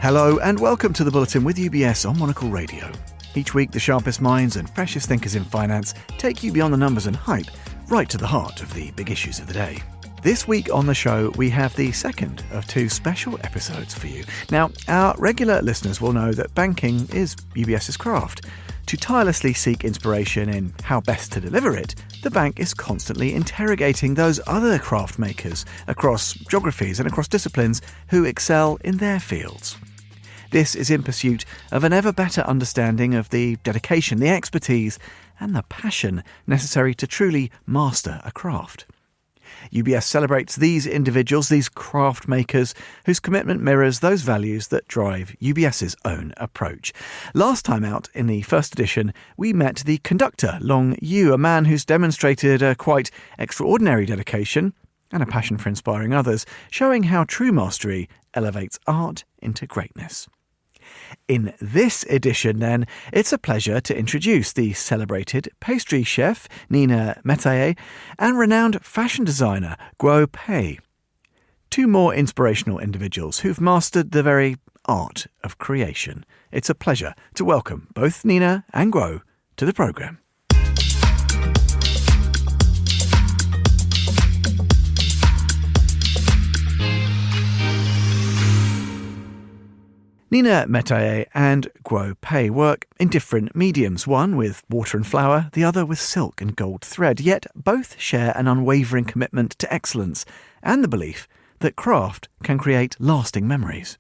Hello and welcome to the Bulletin with UBS on Monocle Radio. Each week, the sharpest minds and freshest thinkers in finance take you beyond the numbers and hype, right to the heart of the big issues of the day. This week on the show, we have the second of two special episodes for you. Now, our regular listeners will know that banking is UBS's craft. To tirelessly seek inspiration in how best to deliver it, the bank is constantly interrogating those other craft makers across geographies and across disciplines who excel in their fields. This is in pursuit of an ever better understanding of the dedication, the expertise, and the passion necessary to truly master a craft. UBS celebrates these individuals, these craft makers, whose commitment mirrors those values that drive UBS's own approach. Last time out, in the first edition, we met the conductor, Long Yu, a man who's demonstrated a quite extraordinary dedication and a passion for inspiring others, showing how true mastery elevates art into greatness. In this edition, then, it's a pleasure to introduce the celebrated pastry chef Nina Métayer and renowned fashion designer Guo Pei. Two more inspirational individuals who've mastered the very art of creation. It's a pleasure to welcome both Nina and Guo to the programme. Nina Métayer and Guo Pei work in different mediums, one with water and flour, the other with silk and gold thread, yet both share an unwavering commitment to excellence and the belief that craft can create lasting memories.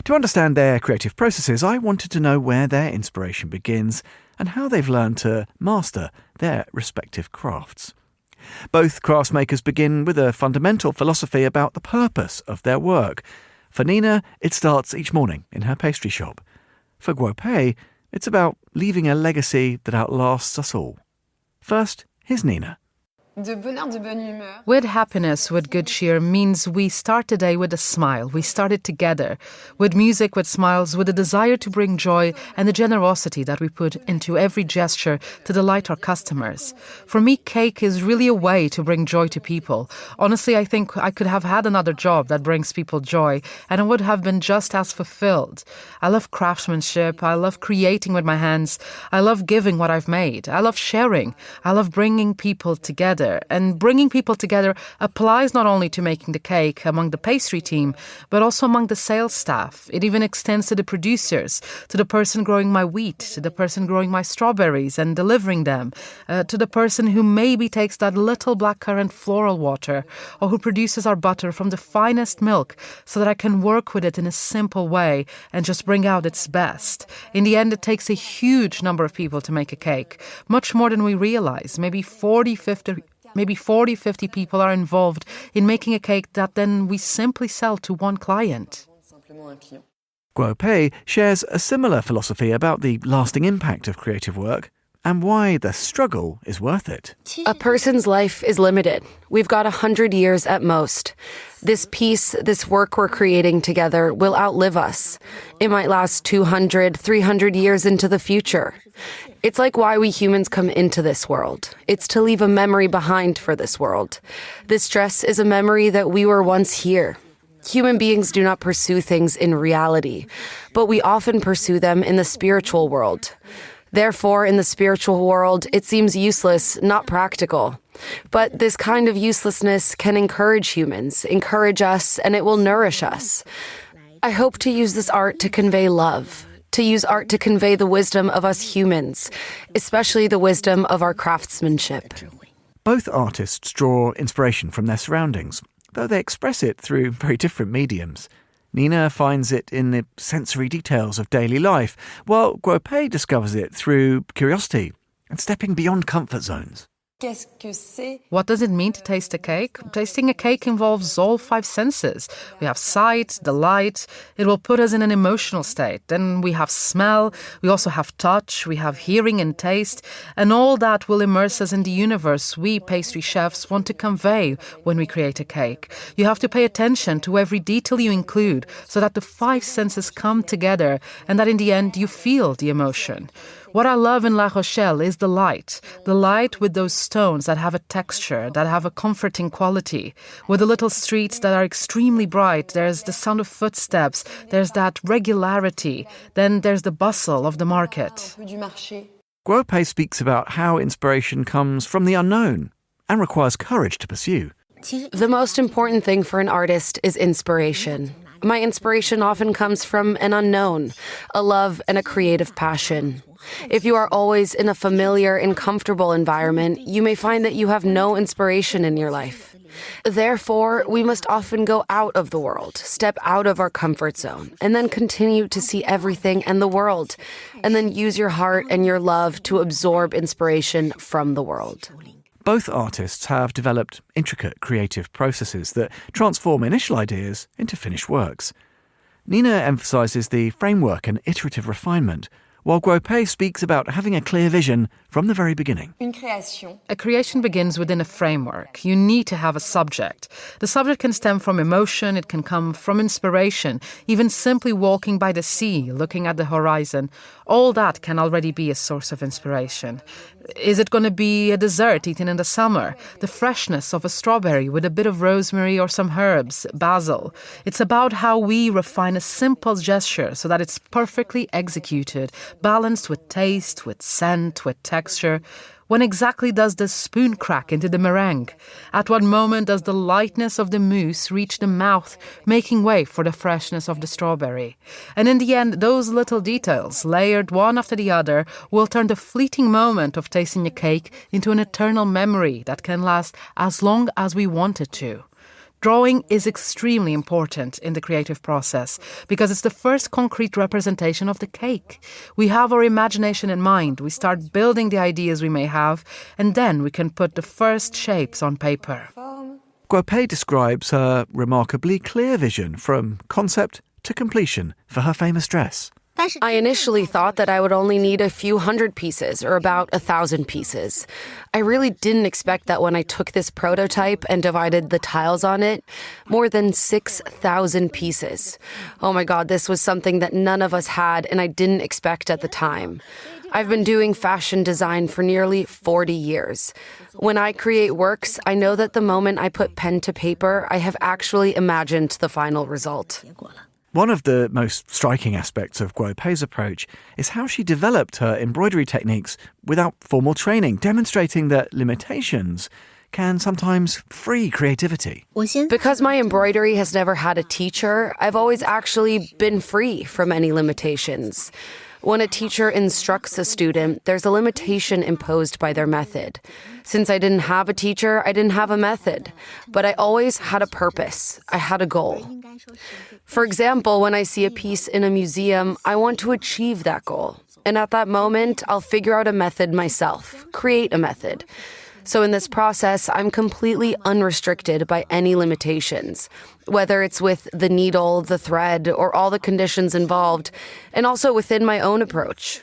To understand their creative processes, I wanted to know where their inspiration begins and how they've learned to master their respective crafts. Both craftsmakers begin with a fundamental philosophy about the purpose of their work. For Nina, it starts each morning in her pastry shop. For Guo Pei, it's about leaving a legacy that outlasts us all. First, here's Nina. With happiness, with good cheer, means we start the day with a smile. We start it together. With music, with smiles, with a desire to bring joy and the generosity that we put into every gesture to delight our customers. For me, cake is really a way to bring joy to people. Honestly, I think I could have had another job that brings people joy, and I would have been just as fulfilled. I love craftsmanship. I love creating with my hands. I love giving what I've made. I love sharing. I love bringing people together. And bringing people together applies not only to making the cake among the pastry team, but also among the sales staff. It even extends to the producers, to the person growing my wheat, to the person growing my strawberries and delivering them, to the person who maybe takes that little blackcurrant floral water, or who produces our butter from the finest milk so that I can work with it in a simple way and just bring out its best. In the end, it takes a huge number of people to make a cake, much more than we realize. Maybe 40-50 people are involved in making a cake that then we simply sell to one client. Guo Pei shares a similar philosophy about the lasting impact of creative work and why the struggle is worth it. A person's life is limited. We've got 100 years at most. This piece, this work we're creating together will outlive us. It might last 200, 300 years into the future. It's like why we humans come into this world. It's to leave a memory behind for this world. This dress is a memory that we were once here. Human beings do not pursue things in reality, but we often pursue them in the spiritual world. Therefore, in the spiritual world, it seems useless, not practical. But this kind of uselessness can encourage humans, encourage us, and it will nourish us. I hope to use this art to convey love, to use art to convey the wisdom of us humans, especially the wisdom of our craftsmanship. Both artists draw inspiration from their surroundings, though they express it through very different mediums. Nina finds it in the sensory details of daily life, while Guo Pei discovers it through curiosity and stepping beyond comfort zones. What does it mean to taste a cake? Tasting a cake involves all 5 senses. We have sight, the light. It will put us in an emotional state. Then we have smell. We also have touch. We have hearing and taste. And all that will immerse us in the universe we pastry chefs want to convey when we create a cake. You have to pay attention to every detail you include so that the 5 senses come together and that in the end you feel the emotion. What I love in La Rochelle is the light with those stones that have a texture, that have a comforting quality, with the little streets that are extremely bright. There's the sound of footsteps, there's that regularity, then there's the bustle of the market. Guo Pei speaks about how inspiration comes from the unknown and requires courage to pursue. The most important thing for an artist is inspiration. My inspiration often comes from an unknown, a love and a creative passion. If you are always in a familiar and comfortable environment, you may find that you have no inspiration in your life. Therefore, we must often go out of the world, step out of our comfort zone, and then continue to see everything and the world, and then use your heart and your love to absorb inspiration from the world. Both artists have developed intricate creative processes that transform initial ideas into finished works. Nina emphasises the framework and iterative refinement, while Guo Pei speaks about having a clear vision from the very beginning. A creation begins within a framework. You need to have a subject. The subject can stem from emotion, it can come from inspiration, even simply walking by the sea, looking at the horizon. All that can already be a source of inspiration. Is it going to be a dessert eaten in the summer? The freshness of a strawberry with a bit of rosemary or some herbs, basil. It's about how we refine a simple gesture so that it's perfectly executed, balanced with taste, with scent, with texture. When exactly does the spoon crack into the meringue? At what moment does the lightness of the mousse reach the mouth, making way for the freshness of the strawberry? And in the end, those little details, layered one after the other, will turn the fleeting moment of tasting a cake into an eternal memory that can last as long as we want it to. Drawing is extremely important in the creative process because it's the first concrete representation of the cake. We have our imagination in mind, we start building the ideas we may have, and then we can put the first shapes on paper. Guo Pei describes her remarkably clear vision from concept to completion for her famous dress. I initially thought that I would only need a few hundred pieces, or about 1,000 pieces. I really didn't expect that when I took this prototype and divided the tiles on it, more than 6,000 pieces. Oh my God, this was something that none of us had and I didn't expect at the time. I've been doing fashion design for nearly 40 years. When I create works, I know that the moment I put pen to paper, I have actually imagined the final result. One of the most striking aspects of Guo Pei's approach is how she developed her embroidery techniques without formal training, demonstrating that limitations can sometimes free creativity. Because my embroidery has never had a teacher, I've always actually been free from any limitations. When a teacher instructs a student, there's a limitation imposed by their method. Since I didn't have a teacher, I didn't have a method, but I always had a purpose. I had a goal. For example, when I see a piece in a museum, I want to achieve that goal. And at that moment, I'll figure out a method myself, create a method. So in this process, I'm completely unrestricted by any limitations, whether it's with the needle, the thread, or all the conditions involved, and also within my own approach.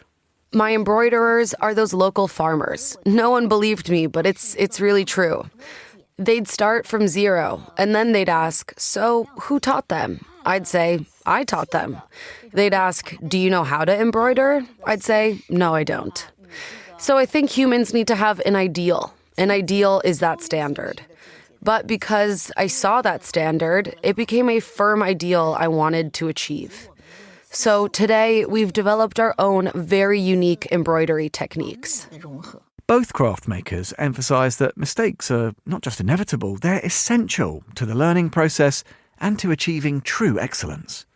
My embroiderers are those local farmers. No one believed me, but it's really true. They'd start from zero, and then they'd ask, so who taught them? I'd say, I taught them. They'd ask, do you know how to embroider? I'd say, no, I don't. So I think humans need to have an ideal. An ideal is that standard. But because I saw that standard, it became a firm ideal I wanted to achieve. So today, we've developed our own very unique embroidery techniques. Both craft makers emphasise that mistakes are not just inevitable, they're essential to the learning process and to achieving true excellence.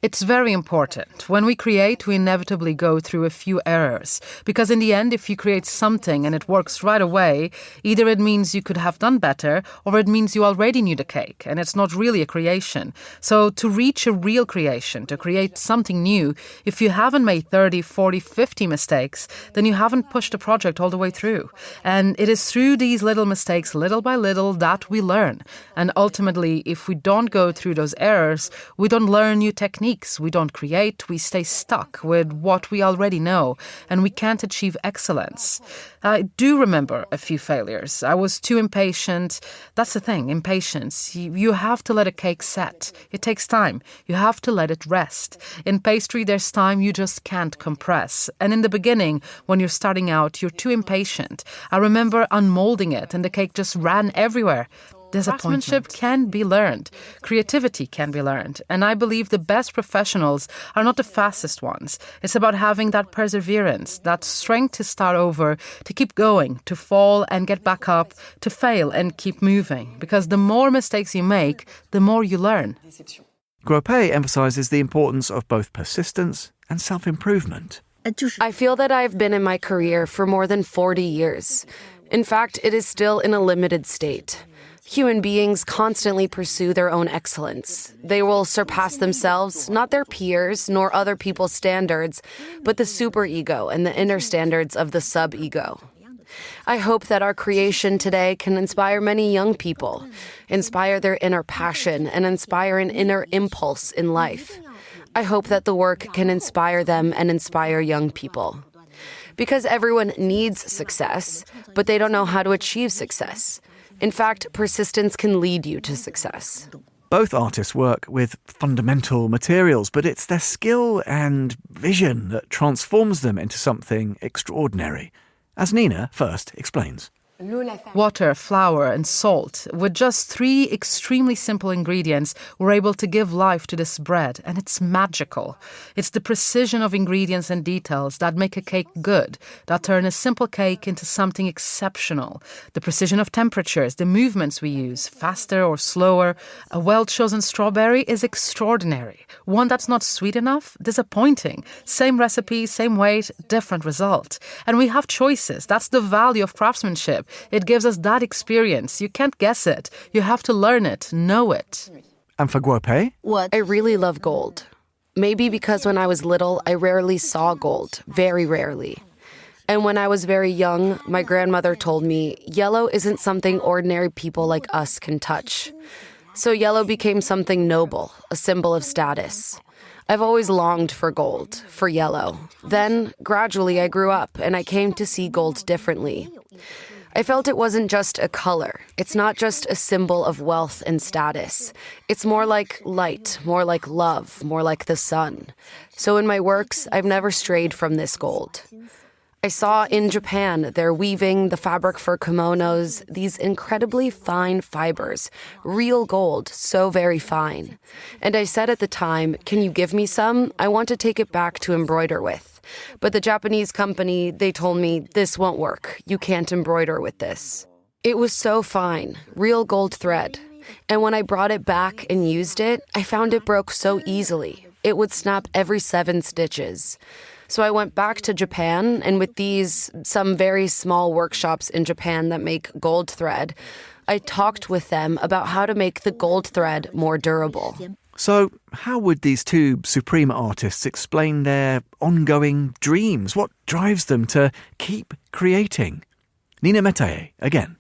It's very important. When we create, we inevitably go through a few errors. Because in the end, if you create something and it works right away, either it means you could have done better, or it means you already knew the cake, and it's not really a creation. So to reach a real creation, to create something new, if you haven't made 30, 40, 50 mistakes, then you haven't pushed the project all the way through. And it is through these little mistakes, little by little, that we learn. And ultimately, if we don't go through those errors, we don't learn new techniques. techniques. We don't create. We stay stuck with what we already know, and we can't achieve excellence. I do remember a few failures. I was too impatient. That's the thing, impatience. You have to let a cake set. It takes time. You have to let it rest. In pastry, there's time you just can't compress. And in the beginning, when you're starting out, you're too impatient. I remember unmolding it, and the cake just ran everywhere. Craftsmanship can be learned. Creativity can be learned. And I believe the best professionals are not the fastest ones. It's about having that perseverance, that strength to start over, to keep going, to fall and get back up, to fail and keep moving. Because the more mistakes you make, the more you learn. Guo Pei emphasizes the importance of both persistence and self-improvement. I feel that I've been in my career for more than 40 years. In fact, it is still in a limited state. Human beings constantly pursue their own excellence. They will surpass themselves, not their peers, nor other people's standards, but the superego and the inner standards of the sub-ego. I hope that our creation today can inspire many young people, inspire their inner passion, and inspire an inner impulse in life. I hope that the work can inspire them and inspire young people. Because everyone needs success, but they don't know how to achieve success. In fact, persistence can lead you to success. Both artists work with fundamental materials, but it's their skill and vision that transforms them into something extraordinary, as Nina first explains. Water, flour, and salt. With just 3 extremely simple ingredients, we're able to give life to this bread, and it's magical. It's the precision of ingredients and details that make a cake good, that turn a simple cake into something exceptional. The precision of temperatures, the movements we use, faster or slower. A well-chosen strawberry is extraordinary. One that's not sweet enough, disappointing. Same recipe, same weight, different result. And we have choices. That's the value of craftsmanship. It gives us that experience. You can't guess it. You have to learn it, know it. And for Guo Pei? I really love gold. Maybe because when I was little, I rarely saw gold, very rarely. And when I was very young, my grandmother told me, yellow isn't something ordinary people like us can touch. So yellow became something noble, a symbol of status. I've always longed for gold, for yellow. Then, gradually, I grew up and I came to see gold differently. I felt it wasn't just a color. It's not just a symbol of wealth and status. It's more like light, more like love, more like the sun. So in my works, I've never strayed from this gold. I saw in Japan, they're weaving the fabric for kimonos, these incredibly fine fibers, real gold, so very fine. And I said at the time, can you give me some? I want to take it back to embroider with. But the Japanese company, they told me, this won't work. You can't embroider with this. It was so fine, real gold thread. And when I brought it back and used it, I found it broke so easily. It would snap every 7 stitches. So I went back to Japan, and with some very small workshops in Japan that make gold thread, I talked with them about how to make the gold thread more durable. So how would these two supreme artists explain their ongoing dreams? What drives them to keep creating? Nina Métayer, again.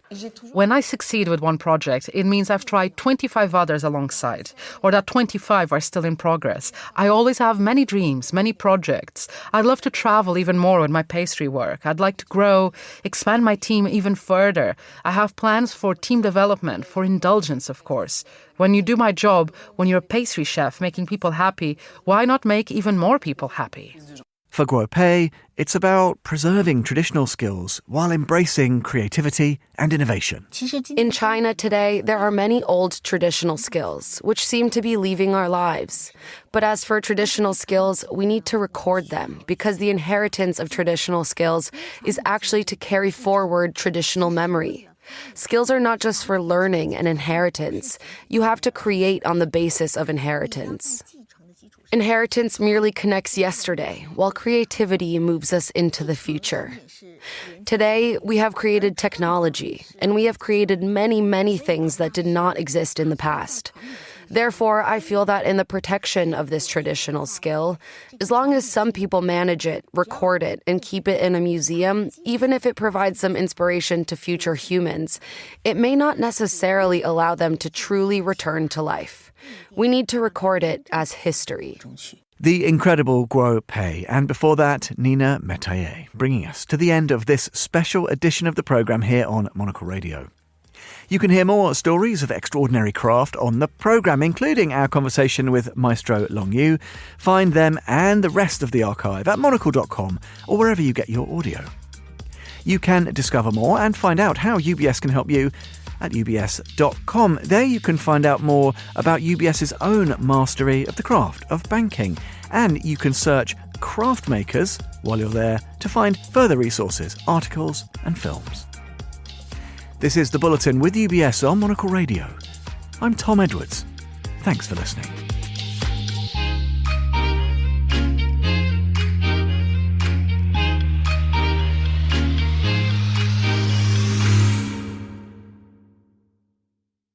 When I succeed with one project, it means I've tried 25 others alongside, or that 25 are still in progress. I always have many dreams, many projects. I'd love to travel even more with my pastry work. I'd like to grow, expand my team even further. I have plans for team development, for indulgence, of course. When you do my job, when you're a pastry chef making people happy, why not make even more people happy? For Guo Pei, it's about preserving traditional skills while embracing creativity and innovation. In China today, there are many old traditional skills, which seem to be leaving our lives. But as for traditional skills, we need to record them, because the inheritance of traditional skills is actually to carry forward traditional memory. Skills are not just for learning and inheritance. You have to create on the basis of inheritance. Inheritance merely connects yesterday, while creativity moves us into the future. Today, we have created technology, and we have created many, many things that did not exist in the past. Therefore, I feel that in the protection of this traditional skill, as long as some people manage it, record it, and keep it in a museum, even if it provides some inspiration to future humans, it may not necessarily allow them to truly return to life. We need to record it as history. The incredible Guo Pei, and before that, Nina Métayer, bringing us to the end of this special edition of the programme here on Monocle Radio. You can hear more stories of extraordinary craft on the programme, including our conversation with Maestro Long Yu. Find them and the rest of the archive at monocle.com or wherever you get your audio. You can discover more and find out how UBS can help you at ubs.com. There you can find out more about UBS's own mastery of the craft of banking. And you can search Craftmakers while you're there to find further resources, articles and films. This is The Bulletin with UBS on Monocle Radio. I'm Tom Edwards. Thanks for listening.